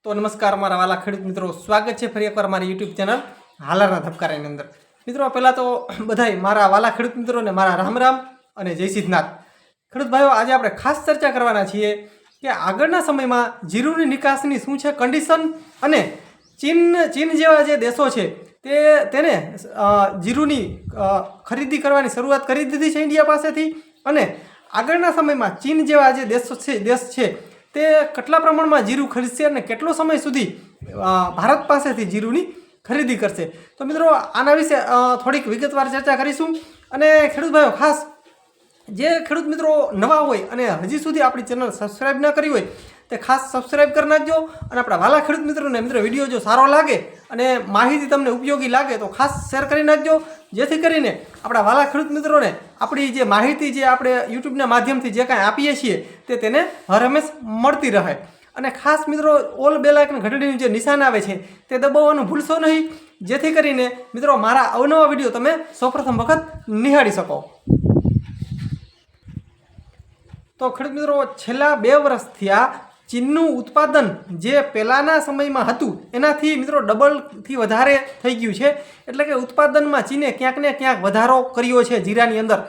તો નમસ્કાર મારા વાલા ખેડૂત મિત્રો, સ્વાગત છે ફરી એકવાર મારી યુટ્યુબ ચેનલ હાલારના ધબકારાની અંદર। મિત્રો પહેલાં તો બધાય મારા વાલા ખેડૂત મિત્રોને મારા રામ રામ અને જય સિદ્ધનાથ। ખેડૂત ભાઈઓ, આજે આપણે ખાસ ચર્ચા કરવાના છીએ કે આગળના સમયમાં જીરુની નિકાસની શું છે કન્ડિશન, અને ચીન જેવા જે દેશો છે તેને જીરુની ખરીદી કરવાની શરૂઆત કરી દીધી છે ઇન્ડિયા પાસેથી, અને આગળના સમયમાં ચીન જેવા જે દેશ છે તે કેટલા પ્રમાણમાં જીરું ખરીદશે અને કેટલો સમય સુધી ભારત પાસેથી જીરુની ખરીદી કરશે। તો મિત્રો આના વિશે થોડીક વિગતવાર ચર્ચા કરીશું। અને ખેડૂત ભાઈઓ, ખાસ જે ખેડૂત મિત્રો નવા હોય અને હજી સુધી આપણી ચેનલ સબસ્ક્રાઈબ ન કરી હોય તે ખાસ સબસ્ક્રાઈબ કરી નાખજો। અને આપણા વાલા ખેડૂત મિત્રોને વિડીયો જો સારો લાગે અને માહિતી તમને ઉપયોગી લાગે તો ખાસ શેર કરી નાખજો, જેથી કરીને આપણા વાલા ખેડૂત મિત્રોને આપણી જે માહિતી જે આપણે યુટ્યુબના માધ્યમથી જે કાંઈ આપીએ છીએ તે તેને હર હંમેશ મળતી રહે। અને ખાસ મિત્રો, ઓલ બેલ આઇકન ઘંટડીનું જે નિશાન આવે છે તે દબાવવાનું ભૂલશો નહીં, જેથી કરીને મિત્રો મારા અવનવા વિડીયો તમે સૌપ્રથમ વખત નિહાળી શકો। તો ખેડૂત મિત્રો, છેલ્લા 2 વર્ષથી આ ચીનનું ઉત્પાદન જે પહેલાંના સમયમાં હતું એનાથી મિત્રો ડબલથી વધારે થઈ ગયું છે। એટલે કે ઉત્પાદનમાં ચીને ક્યાંક ને ક્યાંક વધારો કર્યો છે જીરાની અંદર।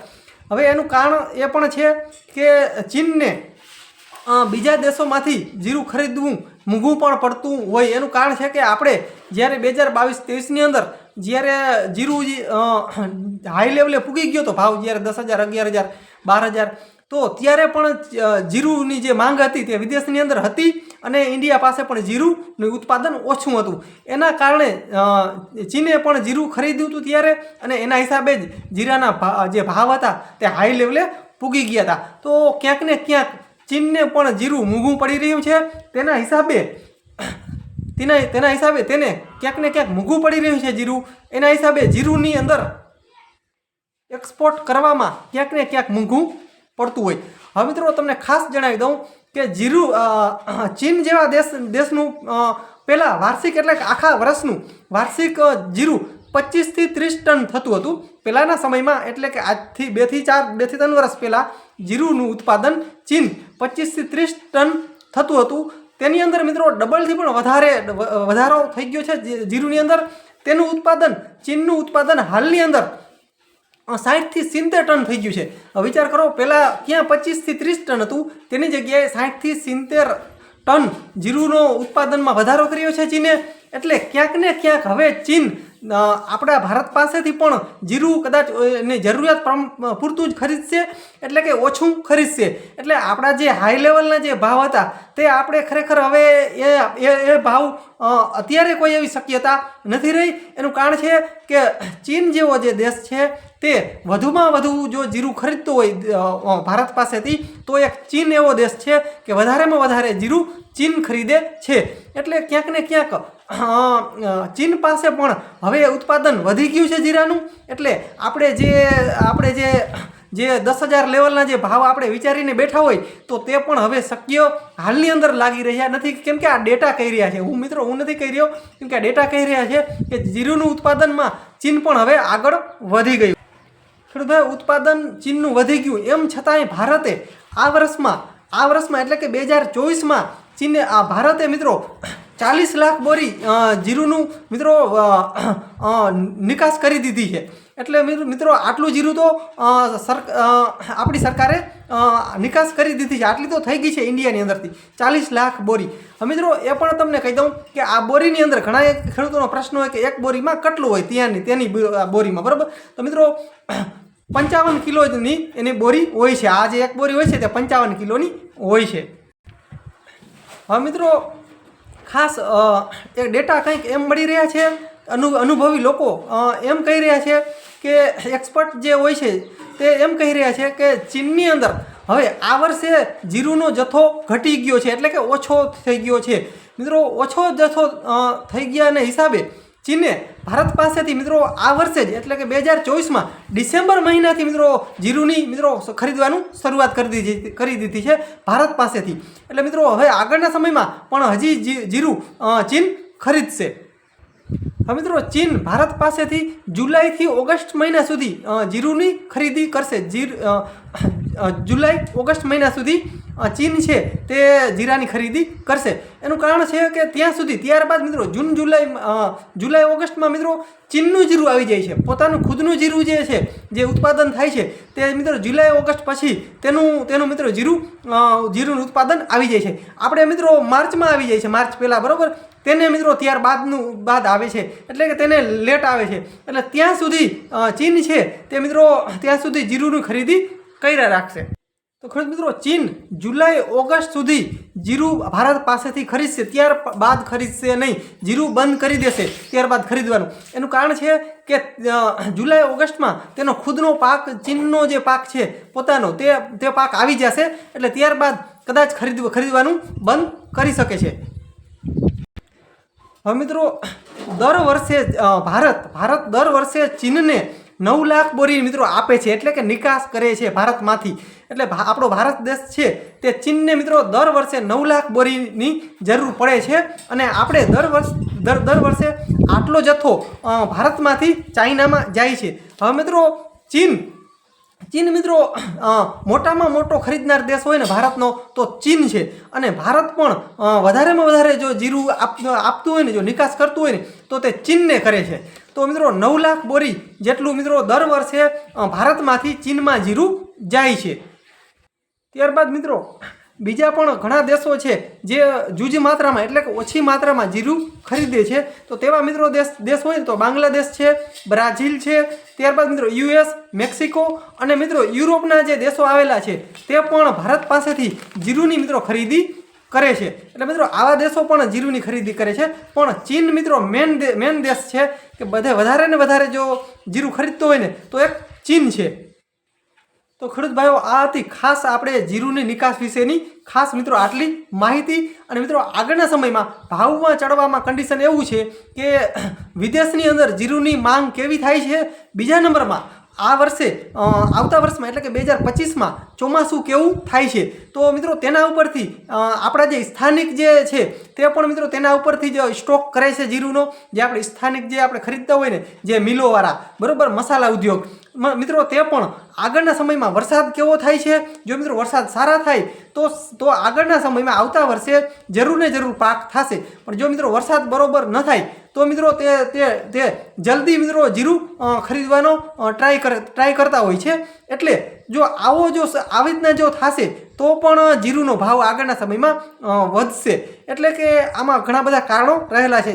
હવે એનું કારણ એ પણ છે કે ચીનને બીજા દેશોમાંથી જીરું ખરીદવું મોંઘું પણ પડતું હોય। એનું કારણ છે કે આપણે જ્યારે 2022-23ની અંદર જ્યારે જીરું હાઈ લેવલે પૂગી ગયો તો ભાવ, જ્યારે 10,000, 11,000, 12,000, તો ત્યારે પણ જીરુની જે માંગ હતી તે વિદેશની અંદર હતી અને ઇન્ડિયા પાસે પણ જીરુનું ઉત્પાદન ઓછું હતું। એના કારણે ચીને પણ જીરું ખરીદ્યું હતું ત્યારે, અને એના હિસાબે જ જીરાના જે ભાવ હતા તે હાઈ લેવલે પૂગી ગયા હતા। તો ક્યાંક ને ક્યાંક ચીનને પણ જીરું મોંઘું પડી રહ્યું છે, તેના હિસાબે તેને ક્યાંક ને ક્યાંક મોંઘું પડી રહ્યું છે જીરું। એના હિસાબે જીરુની અંદર એક્સપોર્ટ કરવામાં ક્યાંક ને ક્યાંક મોંઘું પડતું હોય। હવે મિત્રો તમને ખાસ જણાવી દઉં કે જીરું ચીન જેવા દેશનું પહેલાં વાર્ષિક, એટલે કે આખા વર્ષનું વાર્ષિક જીરું 25 થી 30 ટન થતું હતું પહેલાંના સમયમાં। એટલે કે આજથી 2 થી 3 વર્ષ પહેલાં જીરુંનું ઉત્પાદન ચીન 25 થી 30 ટન થતું હતું। તેની અંદર મિત્રો ડબલથી પણ વધારો થઈ ગયો છે જીરુંની અંદર। તેનું ઉત્પાદન, ચીનનું ઉત્પાદન હાલની અંદર 60 થી 70 ટન થઈ ગયું છે। વિચાર કરો, પહેલાં ક્યાં 25 થી 30 ટન હતું, તેની જગ્યાએ 60 થી 70 ટન જીરુંનો ઉત્પાદનમાં વધારો કર્યો છે ચીને। એટલે ક્યાંક ને ક્યાંક હવે ચીન આપણા ભારત પાસેથી પણ જીરું કદાચ એની જરૂરિયાત પૂરતું જ ખરીદશે, એટલે કે ઓછું ખરીદશે। એટલે આપણા જે હાઈ લેવલના જે ભાવ હતા તે આપણે ખરેખર હવે એ ભાવ અત્યારે કોઈ એવી શક્યતા નથી રહી। એનું કારણ છે કે ચીન જેવો જે દેશ છે તે વધુમાં વધુ જો જીરું ખરીદતો હોય ભારત પાસેથી, તો એક ચીન એવો દેશ છે કે વધારેમાં વધારે જીરું ચીન ખરીદે છે। એટલે ક્યાંક ને ક્યાંક ચીન પાસે પણ હવે ઉત્પાદન વધી ગયું છે જીરાનું। એટલે આપણે જે 10,000 લેવલના જે ભાવ આપણે વિચારીને બેઠા હોય તો તે પણ હવે શક્ય હાલની અંદર લાગી રહ્યા નથી, કેમ કે આ ડેટા કહી રહ્યા છે। હું નથી કહી રહ્યો, કેમ કે આ ડેટા કહી રહ્યા છે કે જીરુંનું ઉત્પાદનમાં ચીન પણ હવે આગળ વધી ગયું। ખેડૂત ભાઈ, ઉત્પાદન ચીનનું વધી ગયું એમ છતાંય ભારતે આ વર્ષમાં એટલે કે 2024માં ચીને ભારતે મિત્રો 40 લાખ બોરી જીરુંનું મિત્રો નિકાસ કરી દીધી છે। એટલે મિત્રો આટલું જીરું તો આપણી સરકારે નિકાસ કરી દીધી છે, આટલી તો થઈ ગઈ છે ઇન્ડિયાની અંદરથી 40 લાખ બોરી। હવે મિત્રો એ પણ તમને કહી દઉં કે આ બોરીની અંદર ઘણા ખેડૂતોનો પ્રશ્ન હોય કે એક બોરીમાં કેટલું હોય તેની બોરીમાં, બરાબર? તો મિત્રો 55 કિલોની એની બોરી હોય છે। આ જે એક બોરી હોય છે તે 55 કિલોની હોય છે। હવે મિત્રો ખાસ એક ડેટા કંઈક એમ મળી રહ્યા છે, અનુભવી લોકો એમ કહી રહ્યા છે કે એક્સપર્ટ જે હોય છે તે એમ કહી રહ્યા છે કે ચીનની અંદર હવે આ વર્ષે જીરુંનો જથ્થો ઘટી ગયો છે, એટલે કે ઓછો થઈ ગયો છે। મિત્રો ઓછો જથ્થો થઈ ગયાને હિસાબે ચીને ભારત પાસેથી મિત્રો આ વર્ષે જ, એટલે કે 2024માં ડિસેમ્બર મહિનાથી મિત્રો જીરુંની ખરીદવાનું શરૂઆત કરી દીધી છે ભારત પાસેથી। એટલે મિત્રો હવે આગળના સમયમાં પણ હજી જીરું ચીન ખરીદશે। હવે મિત્રો ચીન ભારત પાસેથી જુલાઈથી ઓગસ્ટ મહિના સુધી જીરુંની ખરીદી કરશે। જુલાઈ ઓગસ્ટ મહિના સુધી ચીન છે તે જીરાની ખરીદી કરશે. એનું કારણ છે કે ત્યાં સુધી ત્યારબાદ મિત્રો જૂન જુલાઈ ઓગસ્ટમાં મિત્રો ચીનનું જીરું આવી જાય છે. પોતાનું ખુદનું જીરું જે છે જે ઉત્પાદન થાય છે તે મિત્રો જુલાઈ ઓગસ્ટ પછી તેનું મિત્રો જીરુંનું ઉત્પાદન આવી જાય છે. આપણે મિત્રો માર્ચમાં આવી જાય છે, માર્ચ પહેલાં, બરાબર. તેને મિત્રો બાદ આવે છે, એટલે કે તેને લેટ આવે છે. એટલે ત્યાં સુધી ચીન છે તે મિત્રો ત્યાં સુધી જીરુંની ખરીદી કર્યા રાખશે. તો ખેડૂત મિત્રો ચીન જુલાઈ ઓગસ્ટ સુધી જીરું ભારત પાસેથી ખરીદશે, ત્યારબાદ ખરીદશે નહીં. જીરું બંધ કરી દેશે ત્યારબાદ ખરીદવાનું. એનું કારણ છે કે જુલાઈ ઓગસ્ટમાં તેનો ખુદનો પાક, ચીનનો જે પાક છે પોતાનો, તે પાક આવી જશે. એટલે ત્યારબાદ કદાચ ખરીદવાનું બંધ કરી શકે છે. હવે મિત્રો દર વર્ષે ભારત દર વર્ષે ચીનને 9 લાખ બોરી મિત્રો આપે છે, એટલે કે નિકાસ કરે છે ભારતમાંથી. એટલે આપણો ભારત દેશ છે તે ચીનને મિત્રો દર વર્ષે 9 લાખ બોરીની જરૂર પડે છે. અને આપણે દર વર્ષે આટલો જથ્થો ભારતમાંથી ચાઇનામાં જાય છે. હવે મિત્રો ચીન મિત્રો મોટામાં મોટો ખરીદનાર દેશ હોય ને ભારતનો તો ચીન છે. અને ભારત પણ વધારેમાં વધારે જો જીરું આપતું હોય ને, જો નિકાસ કરતું હોય ને, તો તે ચીનને કરે છે. તો મિત્રો 9 લાખ બોરી જેટલું મિત્રો દર વર્ષે ભારતમાંથી ચીનમાં જીરું જાય છે. ત્યારબાદ મિત્રો બીજા પણ ઘણા દેશો છે જે જૂજ માત્રામાં, એટલે કે ઓછી માત્રામાં જીરું ખરીદે છે. તો તેવા મિત્રો દેશ હોય તો બાંગ્લાદેશ છે, બ્રાઝિલ છે, ત્યારબાદ મિત્રો US, મેક્સિકો અને મિત્રો યુરોપના જે દેશો આવેલા છે તે પણ ભારત પાસેથી જીરુંની મિત્રો ખરીદી કરે છે. એટલે મિત્રો આવા દેશો પણ જીરુંની ખરીદી કરે છે. પણ ચીન મિત્રો મેન દેશ છે કે વધારે ને વધારે જો જીરું ખરીદતો હોય ને તો એક ચીન છે. તો ખેડૂત ભાઈઓ, આ હતી ખાસ આપણે જીરુંની નિકાસ વિશેની ખાસ મિત્રો આટલી માહિતી. અને મિત્રો આગળના સમયમાં ભાવમાં ચડવામાં કન્ડિશન એવું છે કે વિદેશની અંદર જીરુંની માંગ કેવી થાય છે. બીજા નંબરમાં આવતા વર્ષમાં એટલે કે 2025માં ચોમાસું કેવું થાય છે. તો મિત્રો તેના ઉપરથી આપણા જે સ્થાનિક જે છે તે પણ મિત્રો તેના ઉપરથી જે સ્ટોક કરે છે જીરુંનો, જે આપણે સ્થાનિક જે આપણે ખરીદતા હોય ને, જે મિલોવાળા, બરાબર, મસાલા ઉદ્યોગ મિત્રો, તે પણ આગળના સમયમાં વરસાદ કેવો થાય છે. જો મિત્રો વરસાદ સારા થાય તો આગળના સમયમાં આવતા વર્ષે જરૂર પાક થશે. પણ જો મિત્રો વરસાદ બરોબર ન થાય તો મિત્રો તે જલ્દી મિત્રો જીરું ખરીદવાનો ટ્રાય કરતા હોય છે. એટલે જો આવી રીતના જો થશે તો પણ જીરુંનો ભાવ આગળના સમયમાં વધશે. એટલે કે આમાં ઘણા બધા કારણો રહેલા છે.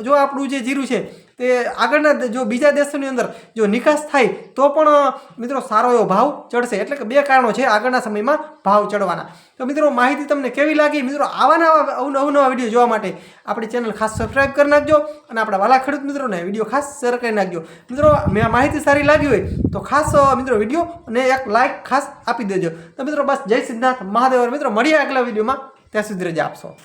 જો આપણું જે જીરું છે તે આગળના જો બીજા દેશોની અંદર જો નિકાસ થાય તો પણ મિત્રો સારો એવો ભાવ ચડશે. એટલે કે 2 કારણો છે આગળના સમયમાં ભાવ ચડવાના. તો મિત્રો માહિતી તમને કેવી લાગી? મિત્રો આવા અવનવા વિડીયો જોવા માટે આપણી ચેનલ ખાસ સબસ્ક્રાઈબ કરી નાખજો અને આપણા વાલા ખેડૂત મિત્રોને વિડીયો ખાસ શેર કરી નાખજો. મિત્રો માહિતી સારી લાગી હોય તો ખાસ મિત્રો વિડીયો અને એક લાઇક ખાસ આપી દેજો. તો મિત્રો બસ જય સિદ્ધનાથ મહાદેવ. મિત્રો મળીએ આગલા વિડીયોમાં, ત્યાં સુધી રજા આપશો.